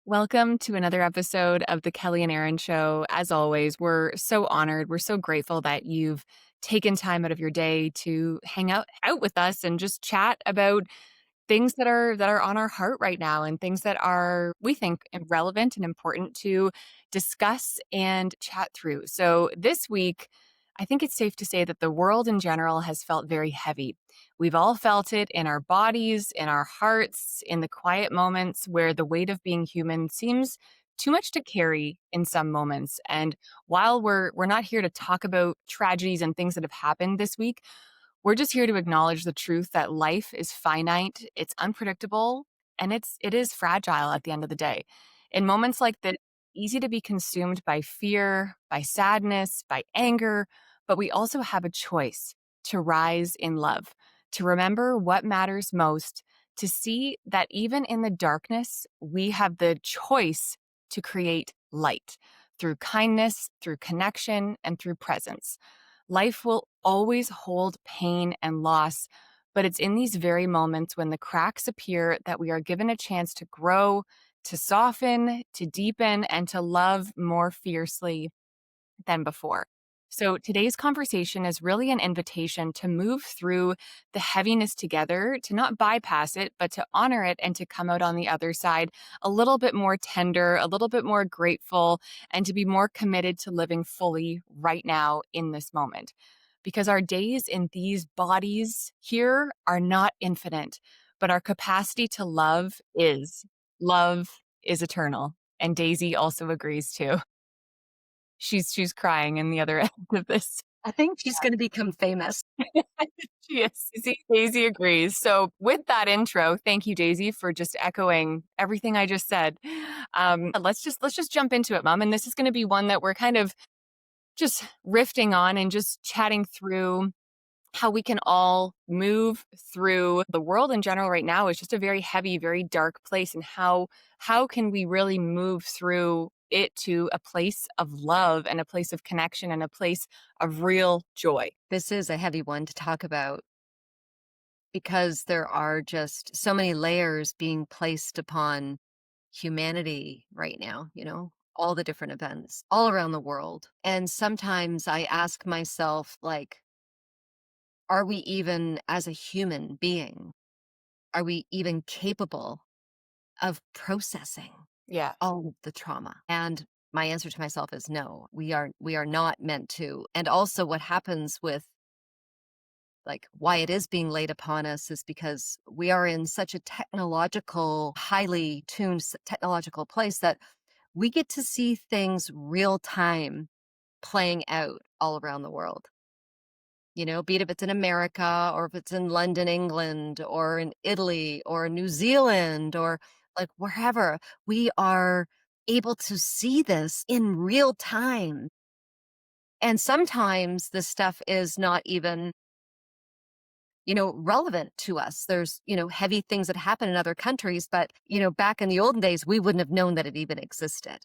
Welcome to another episode of the Kelly and Erinn Show. As always, we're so honored. We're so grateful that you've taken time out of your day to hang out with us and just chat about things that are on our heart right now and things that are, we think, relevant and important to discuss and chat through. So this week, I think it's safe to say that the world in general has felt very heavy. We've all felt it in our bodies, in our hearts, in the quiet moments where the weight of being human seems too much to carry in some moments. And while we're not here to talk about tragedies and things that have happened this week, we're just here to acknowledge the truth that life is finite, it's unpredictable, and it is fragile at the end of the day. In moments like this, easy to be consumed by fear, by sadness, by anger, but we also have a choice to rise in love, to remember what matters most, to see that even in the darkness, we have the choice to create light through kindness, through connection, and through presence. Life will always hold pain and loss, but it's in these very moments when the cracks appear that we are given a chance to grow, to soften, to deepen, and to love more fiercely than before. So today's conversation is really an invitation to move through the heaviness together, to not bypass it, but to honor it and to come out on the other side a little bit more tender, a little bit more grateful, and to be more committed to living fully right now in this moment. Because our days in these bodies here are not infinite, but our capacity to love is. Love is eternal. And Daisy also agrees too. She's crying in the other end of this. I think she's going to become famous. She is. Daisy agrees. So with that intro, thank you, Daisy, for just echoing everything I just said. Let's just jump into it, Mom. And this is going to be one that we're kind of just riffing on and just chatting through how we can all move through the world in general right now is just a very heavy, very dark place. And how can we really move through it to a place of love and a place of connection and a place of real joy? This is a heavy one to talk about because there are just so many layers being placed upon humanity right now, all the different events all around the world. And sometimes I ask myself, like, are we even, as a human being, are we even capable of processing Yeah. all of the trauma? And my answer to myself is no, we are not meant to. And also what happens with, like, why it is being laid upon us is because we are in such a technological, highly tuned technological place that we get to see things real time playing out all around the world. Be it if it's in America or if it's in London, England, or in Italy or New Zealand or like wherever, we are able to see this in real time. And sometimes this stuff is not even relevant to us. There's, heavy things that happen in other countries, but, back in the olden days, we wouldn't have known that it even existed.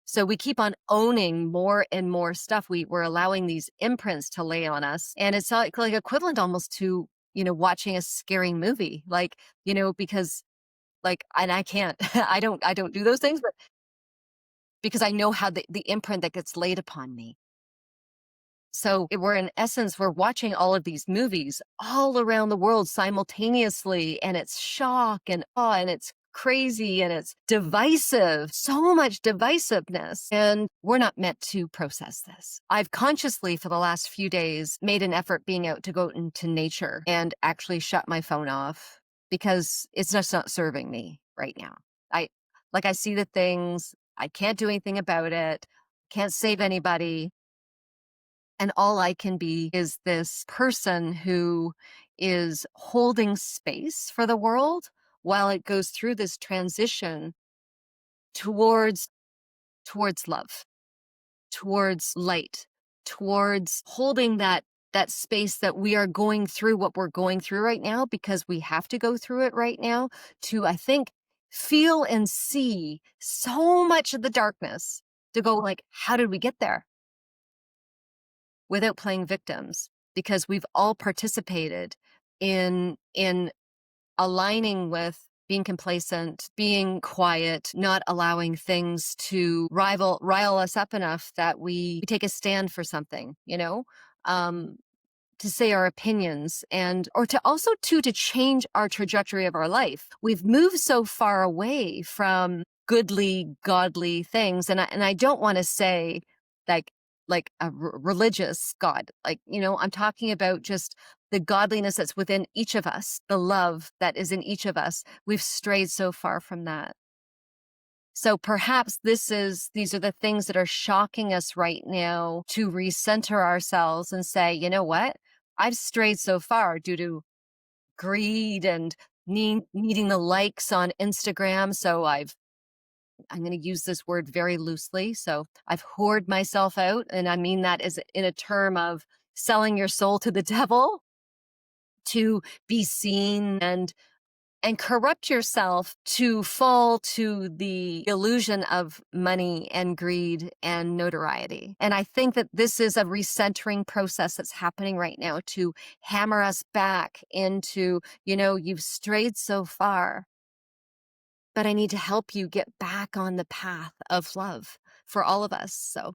So we keep on owning more and more stuff. We're allowing these imprints to lay on us. And it's like equivalent almost to, watching a scary movie, like, because like, and I can't, I don't do those things, but because I know how the imprint that gets laid upon me. So we're in essence, we're watching all of these movies all around the world simultaneously, and it's shock and awe, and it's crazy and it's divisive, so much divisiveness. And we're not meant to process this. I've consciously, for the last few days, made an effort being out to go into nature and actually shut my phone off because it's just not serving me right now. I see the things, I can't do anything about it, can't save anybody. And all I can be is this person who is holding space for the world while it goes through this transition towards love, towards light, towards holding that space that we are going through what we're going through right now because we have to go through it right now to, I think, feel and see so much of the darkness to go like, how did we get there? Without playing victims, because we've all participated in aligning with being complacent, being quiet, not allowing things to rile us up enough that we take a stand for something, um, to say our opinions and or to also to change our trajectory of our life. We've moved so far away from goodly, godly things. And I don't want to say like religious God. I'm talking about just the godliness that's within each of us, the love that is in each of us. We've strayed so far from that. So perhaps these are the things that are shocking us right now to recenter ourselves and say, you know what? I've strayed so far due to greed and needing the likes on Instagram. So I'm going to use this word very loosely. So I've whored myself out. And I mean that as in a term of selling your soul to the devil to be seen and corrupt yourself to fall to the illusion of money and greed and notoriety. And I think that this is a recentering process that's happening right now to hammer us back into, you've strayed so far, but I need to help you get back on the path of love for all of us. So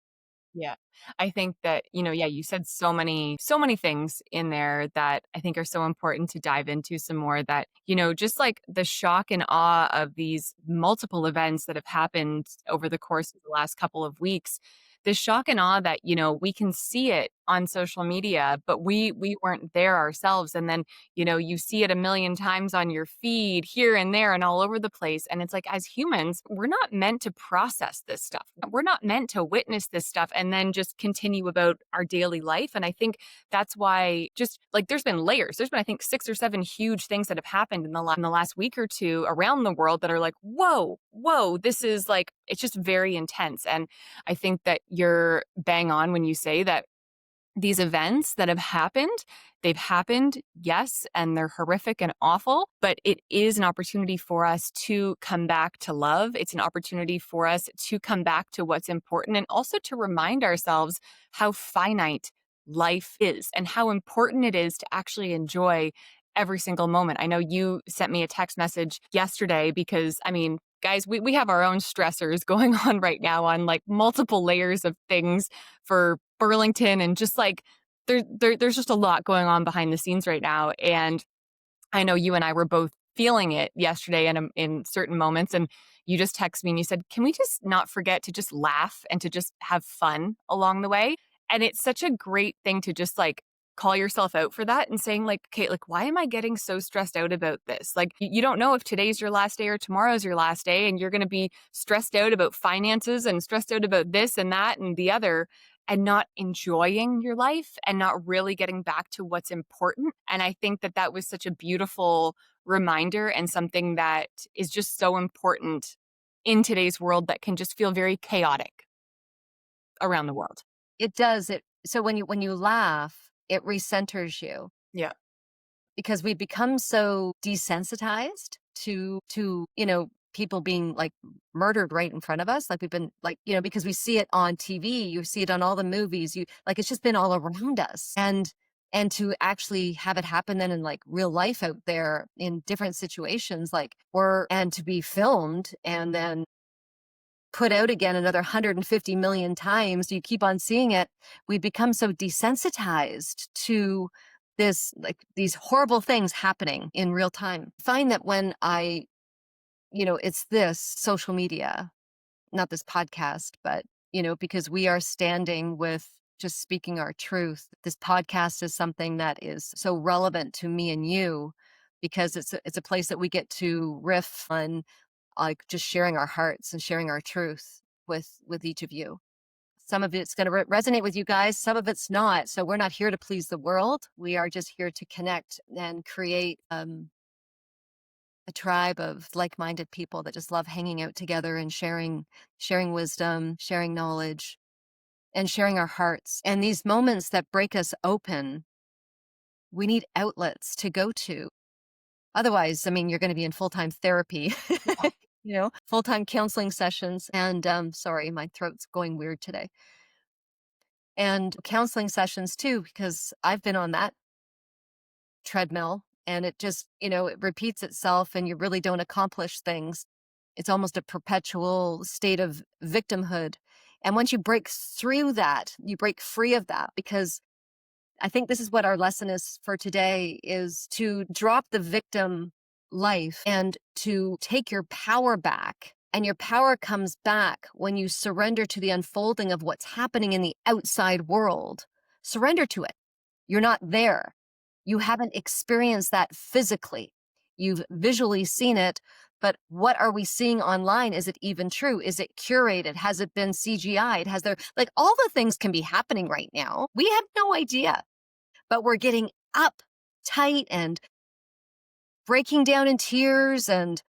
Yeah. I think that, yeah, you said so many things in there that I think are so important to dive into some more that, just like the shock and awe of these multiple events that have happened over the course of the last couple of weeks, the shock and awe that, we can see it on social media, but we weren't there ourselves. And then, you see it a million times on your feed here and there and all over the place. And it's like, as humans, we're not meant to process this stuff. We're not meant to witness this stuff and then just continue about our daily life. And I think that's why just like there's been layers. There's been, I think, 6 or 7 huge things that have happened in the last week or two around the world that are like, whoa, this is like, it's just very intense. And I think that you're bang on when you say that these events that have happened, they've happened, yes, and they're horrific and awful, but it is an opportunity for us to come back to love. It's an opportunity for us to come back to what's important and also to remind ourselves how finite life is and how important it is to actually enjoy every single moment. I know you sent me a text message yesterday because, I mean, guys, we have our own stressors going on right now on like multiple layers of things for Burlington and just like there's just a lot going on behind the scenes right now. And I know you and I were both feeling it yesterday in certain moments. And you just texted me and you said, can we just not forget to just laugh and to just have fun along the way? And it's such a great thing to just like call yourself out for that and saying like, okay, like, why am I getting so stressed out about this? Like, you don't know if today's your last day or tomorrow's your last day. And you're going to be stressed out about finances and stressed out about this and that and the other and not enjoying your life and not really getting back to what's important. And I think that that was such a beautiful reminder and something that is just so important in today's world that can just feel very chaotic around the world. it does it. So when you laugh, it recenters you Yeah. because we become so desensitized to people being like murdered right in front of us, like we've been like because we see it on TV, you see it on all the movies, you like it's just been all around us. And to actually have it happen then in like real life out there in different situations, like or and to be filmed and then put out again another 150 million times, you keep on seeing it, we become so desensitized to this, like these horrible things happening in real time. Find that when it's this social media, not this podcast, but, because we are standing with just speaking our truth. This podcast is something that is so relevant to me and you because it's a place that we get to riff on, like just sharing our hearts and sharing our truth with each of you. Some of it's going to resonate with you guys, some of it's not. So we're not here to please the world. We are just here to connect and create a tribe of like-minded people that just love hanging out together and sharing wisdom, sharing knowledge, and sharing our hearts. And these moments that break us open, we need outlets to go to. Otherwise, I mean, you're going to be in full-time therapy, full-time counseling sessions. And sorry, my throat's going weird today. And counseling sessions too, because I've been on that treadmill and it just, it repeats itself and you really don't accomplish things. It's almost a perpetual state of victimhood. And once you break through that, you break free of that, because I think this is what our lesson is for today, is to drop the victim life and to take your power back. And your power comes back when you surrender to the unfolding of what's happening in the outside world. Surrender to it. You're not there. You haven't experienced that physically. You've visually seen it, but what are we seeing online? Is it even true? Is it curated? Has it been CGI'd? Has there, like, all the things can be happening right now. We have no idea, but we're getting uptight and breaking down in tears and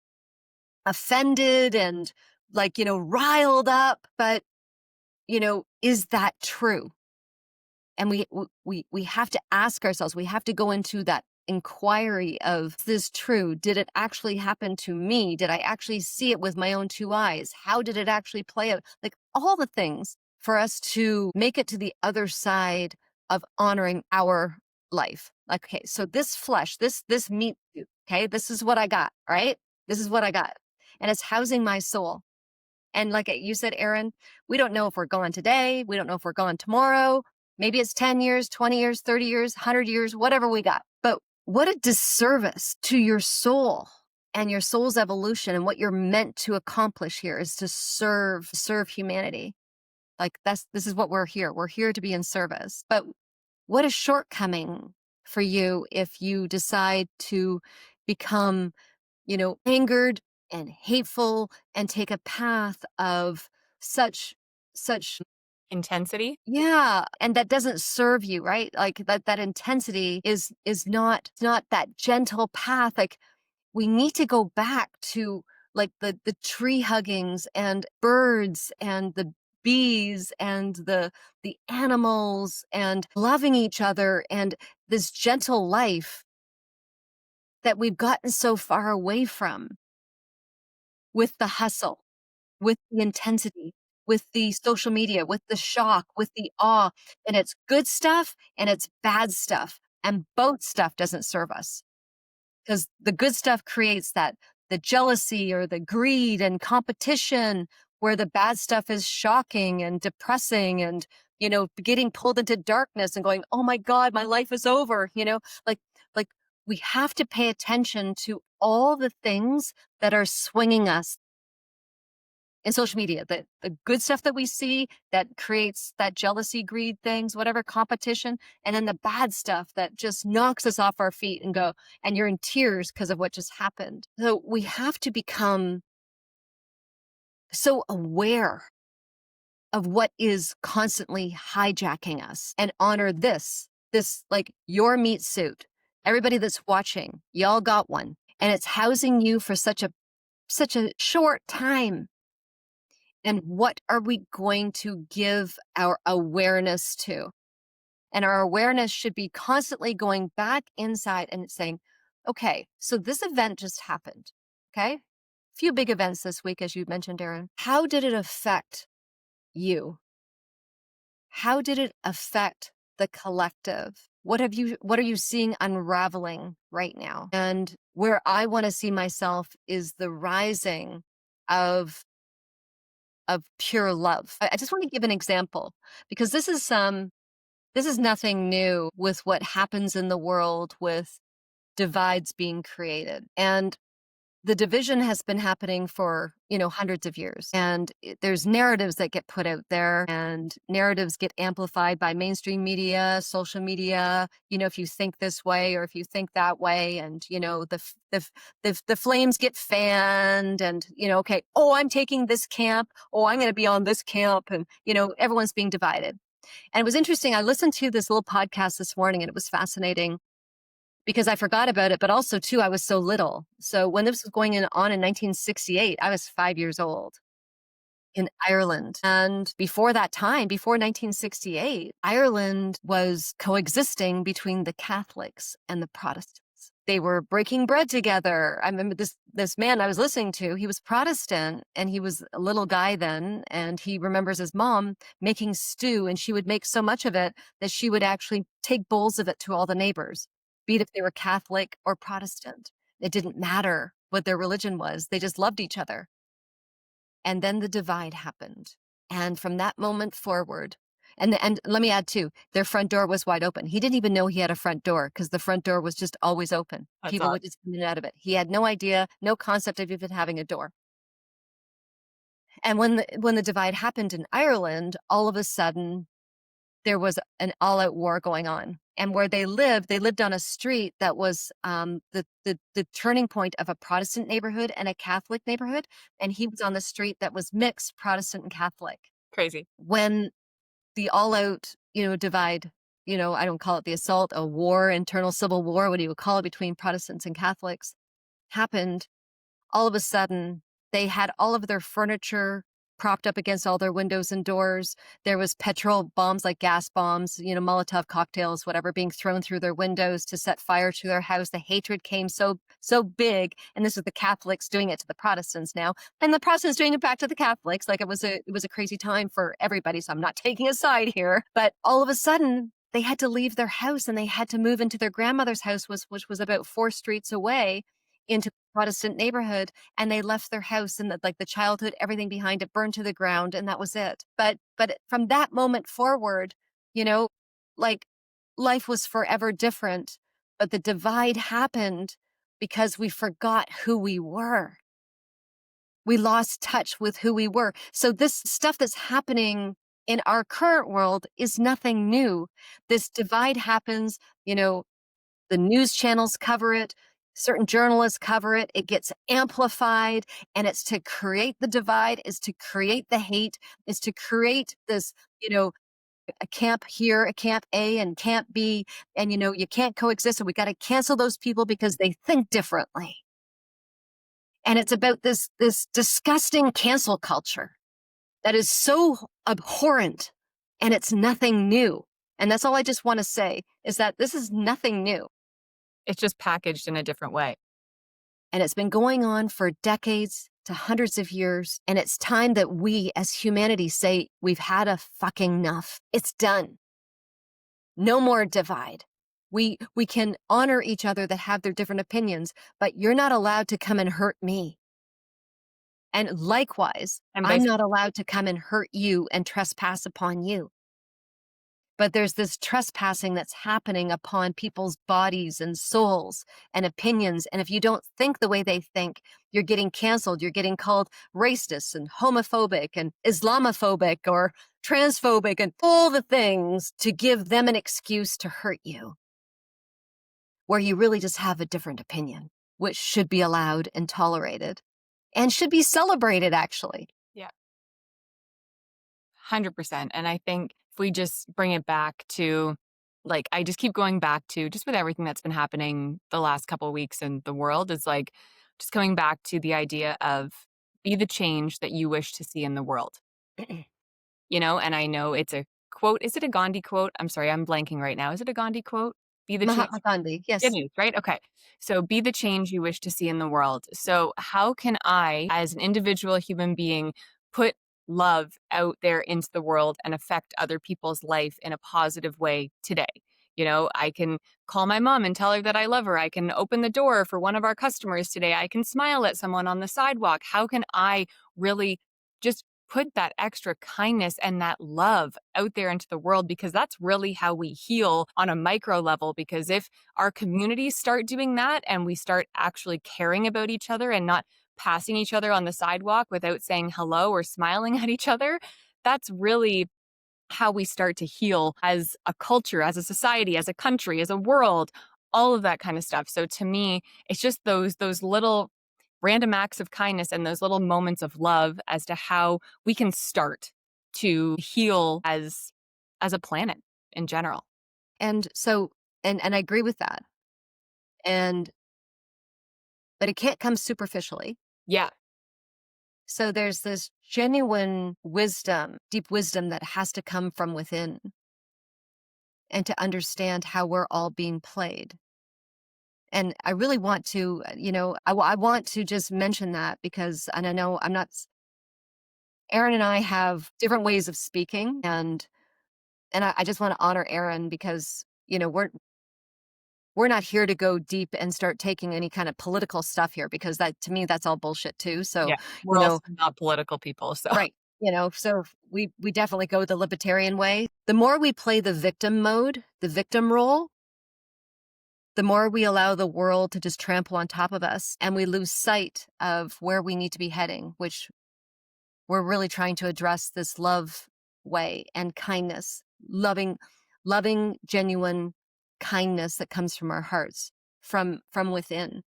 offended and, like, riled up. But, is that true? And we have to ask ourselves, we have to go into that inquiry of, is this true? Did it actually happen to me? Did I actually see it with my own two eyes? How did it actually play out? Like, all the things for us to make it to the other side of honoring our life. Like, okay, so this flesh, this meat suit, okay, this is what I got, right? This is what I got. And it's housing my soul. And like you said, Erinn, we don't know if we're gone today. We don't know if we're gone tomorrow. Maybe it's 10 years, 20 years, 30 years, 100 years, whatever we got. But what a disservice to your soul and your soul's evolution, and what you're meant to accomplish here is to serve humanity. Like, this is what we're here. We're here to be in service. But what a shortcoming for you if you decide to become, angered and hateful and take a path of such Intensity? yeah, and that doesn't serve you, right? Like, that intensity is not, it's not that gentle path. Like, we need to go back to, like, the tree huggings and birds and the bees and the animals and loving each other and this gentle life that we've gotten so far away from, with the hustle, with the intensity, with the social media, with the shock, with the awe. And it's good stuff and it's bad stuff. And both stuff doesn't serve us, because the good stuff creates the jealousy or the greed and competition, where the bad stuff is shocking and depressing and, getting pulled into darkness and going, oh my God, my life is over. Like we have to pay attention to all the things that are swinging us in social media, the good stuff that we see that creates that jealousy, greed things, whatever, competition, and then the bad stuff that just knocks us off our feet and you're in tears because of what just happened. So we have to become so aware of what is constantly hijacking us and honor this, like, your meat suit. Everybody that's watching, y'all got one, and it's housing you for such a short time. And what are we going to give our awareness to? And our awareness should be constantly going back inside and saying, okay, so this event just happened. Okay. Few big events this week, as you mentioned, Erinn. How did it affect you? How did it affect the collective? What are you seeing unraveling right now? And where I want to see myself is the rising of pure love. I just want to give an example, because this is nothing new with what happens in the world with divides being created. And the division has been happening for, hundreds of years. And there's narratives that get put out there, and narratives get amplified by mainstream media, social media. If you think this way or if you think that way, and, the flames get fanned, and, okay, oh, I'm taking this camp. Oh, I'm going to be on this camp. And, everyone's being divided. And it was interesting. I listened to this little podcast this morning, and it was fascinating, because I forgot about it, but also too, I was so little. So when this was going on in 1968, I was 5 years old in Ireland. And before that time, before 1968, Ireland was coexisting between the Catholics and the Protestants. They were breaking bread together. I remember this man I was listening to, he was Protestant, and he was a little guy then, and he remembers his mom making stew, and she would make so much of it that she would actually take bowls of it to all the neighbors. be it if they were Catholic or Protestant. It didn't matter what their religion was. They just loved each other. And then the divide happened. And from that moment forward, and let me add too, their front door was wide open. He didn't even know he had a front door because the front door was just always open. That's People awesome. would just come in and out of it. He had no idea, no concept of even having a door. And when the divide happened in Ireland, all of a sudden there was an all-out war going on. And where they lived on a street that was the turning point of a Protestant neighborhood and a Catholic neighborhood. And he was on the street that was mixed Protestant and Catholic. Crazy. When the all-out, divide, I don't call it the assault, a war, internal civil war, what do you call it, between Protestants and Catholics happened, all of a sudden they had all of their furniture propped up against all their windows and doors. There was petrol bombs, like gas bombs, Molotov cocktails, whatever, being thrown through their windows to set fire to their house. The hatred came so big, and this is the Catholics doing it to the Protestants now, and the Protestants doing it back to the Catholics. Like, it was a crazy time for everybody. So I'm not taking a side here, but all of a sudden they had to leave their house and they had to move into their grandmother's house, which was about 4 streets away, into Protestant neighborhood, and they left their house and the childhood, everything behind it burned to the ground, and that was it. But from that moment forward, you know, like, life was forever different. But the divide happened because we forgot who we were. We lost touch with who we were. So this stuff that's happening in our current world is nothing new. This divide happens, the news channels cover it, certain journalists cover it, it gets amplified, and it's to create the divide, is to create the hate, is to create this, a camp here, a camp A and camp B, and you can't coexist, and we got to cancel those people because they think differently. And it's about this disgusting cancel culture that is so abhorrent, and it's nothing new. And that's all I just want to say, is that this is nothing new. It's just packaged in a different way. And it's been going on for decades to hundreds of years. And it's time that we as humanity say, we've had a fucking enough. It's done. No more divide. We can honor each other that have their different opinions, but you're not allowed to come and hurt me. And likewise, And I'm vice not allowed to come and hurt you and trespass upon you. But there's this trespassing that's happening upon people's bodies and souls and opinions. And if you don't think the way they think, you're getting canceled. You're getting called racist and homophobic and Islamophobic or transphobic and all the things to give them an excuse to hurt you, where you really just have a different opinion, which should be allowed and tolerated and should be celebrated, actually. Yeah. 100%. And I think if we just bring it back to, like, I just keep going back to, just with everything that's been happening the last couple of weeks in the world, is like just coming back to the idea of be the change that you wish to see in the world. And I know it's a quote. Is it a Gandhi quote? I'm sorry, I'm blanking right now. Is it a Gandhi quote? Be the change. Mahatma Gandhi, It yes. is, right? Okay. So be the change you wish to see in the world. So how can I, as an individual human being, put love out there into the world and affect other people's life in a positive way today? I can call my mom and tell her that I love her. I can open the door for one of our customers today. I can smile at someone on the sidewalk. How can I really just put that extra kindness and that love out there into the world? Because that's really how we heal on a micro level. Because if our communities start doing that and we start actually caring about each other and not passing each other on the sidewalk without saying hello or smiling at each other, that's really how we start to heal as a culture, as a society, as a country, as a world, all of that kind of stuff. So to me, it's just those little random acts of kindness and those little moments of love as to how we can start to heal as a planet in general. And so, and I agree with that. And but it can't come superficially. Yeah. So there's this genuine wisdom, deep wisdom that has to come from within, and to understand how we're all being played. And I really want to, I want to just mention that, because, and I know I'm not, Erinn and I have different ways of speaking, and I just want to honor Erinn because, we're not here to go deep and start taking any kind of political stuff here because that to me that's all bullshit too. So, Yeah, we're you also know, not political people, so right. So we definitely go the libertarian way. The more we play the victim mode, the victim role, the more we allow the world to just trample on top of us and we lose sight of where we need to be heading, which we're really trying to address this love way and kindness, loving, genuine kindness that comes from our hearts, from within.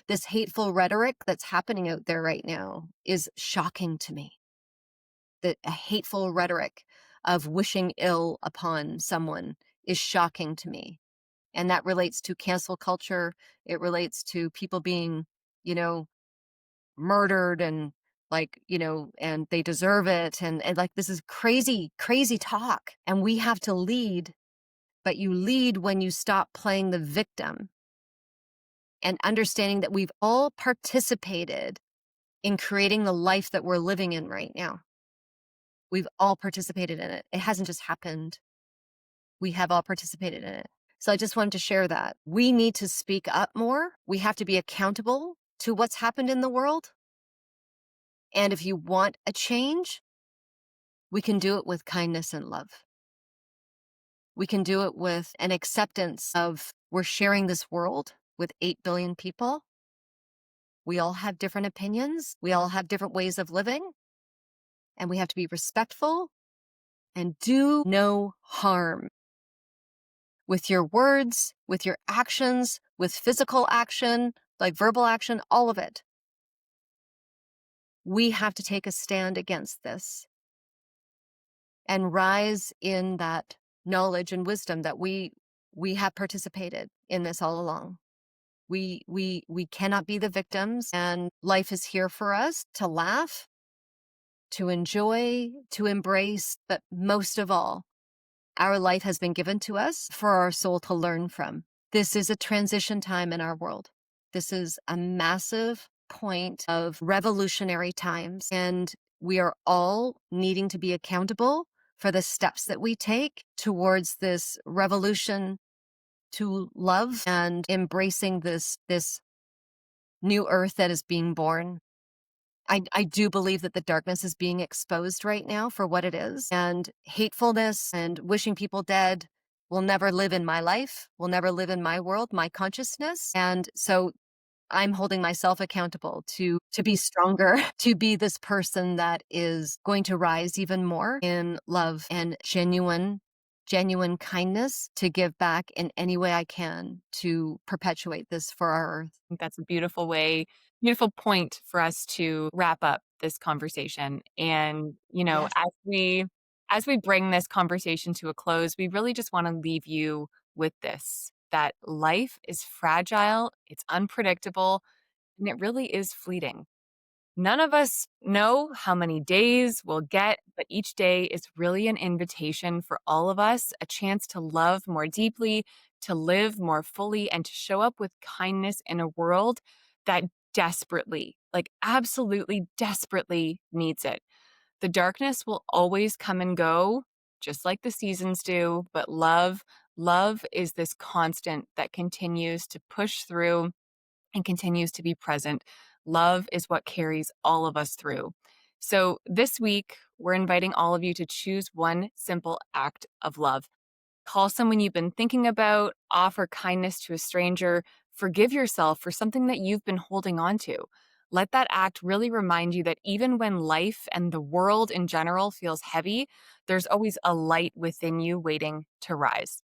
This hateful rhetoric that's happening out there right now is shocking to me. That a hateful rhetoric of wishing ill upon someone is shocking to me. And that relates to cancel culture. It relates to people being, you know, murdered and and they deserve it. And like, this is crazy, crazy talk. And we have to lead, but you lead when you stop playing the victim and understanding that we've all participated in creating the life that we're living in right now. We've all participated in it. It hasn't just happened. We have all participated in it. So I just wanted to share that. We need to speak up more. We have to be accountable to what's happened in the world. And if you want a change, we can do it with kindness and love. We can do it with an acceptance of we're sharing this world with 8 billion people. We all have different opinions. We all have different ways of living. And we have to be respectful and do no harm with your words, with your actions, with physical action, like verbal action, all of it. We have to take a stand against this and rise in that knowledge and wisdom that we have participated in this all along. We cannot be the victims, and life is here for us to laugh, to enjoy, to embrace, but most of all, our life has been given to us for our soul to learn from. This is a transition time in our world. This is a massive point of revolutionary times, and we are all needing to be accountable for the steps that we take towards this revolution to love and embracing this new earth that is being born. I do believe that the darkness is being exposed right now for what it is, and hatefulness and wishing people dead will never live in my life, will never live in my world, my consciousness. And so I'm holding myself accountable to be stronger, to be this person that is going to rise even more in love and genuine kindness to give back in any way I can to perpetuate this for our earth. think that's a beautiful way, beautiful point for us to wrap up this conversation. And, Yes. as we bring this conversation to a close, we really just want to leave you with this, that life is fragile, it's unpredictable, and it really is fleeting. None of us know how many days we'll get, but each day is really an invitation for all of us, a chance to love more deeply, to live more fully, and to show up with kindness in a world that desperately, like absolutely desperately needs it. The darkness will always come and go, just like the seasons do, but love is this constant that continues to push through and continues to be present. Love is what carries all of us through. So this week, we're inviting all of you to choose one simple act of love. Call someone you've been thinking about, offer kindness to a stranger, forgive yourself for something that you've been holding on to. Let that act really remind you that even when life and the world in general feels heavy, there's always a light within you waiting to rise.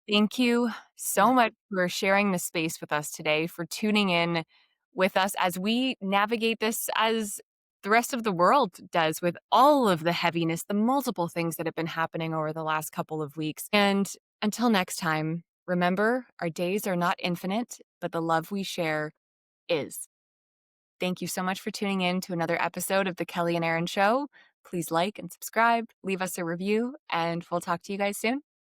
Thank you so Yeah. much for sharing the space with us today, for tuning in with us as we navigate this as the rest of the world does with all of the heaviness, the multiple things that have been happening over the last couple of weeks. And until next time, remember, our days are not infinite, but the love we share is. Thank you so much for tuning in to another episode of The Kelly and Erinn Show. Please like and subscribe, leave us a review, and we'll talk to you guys soon.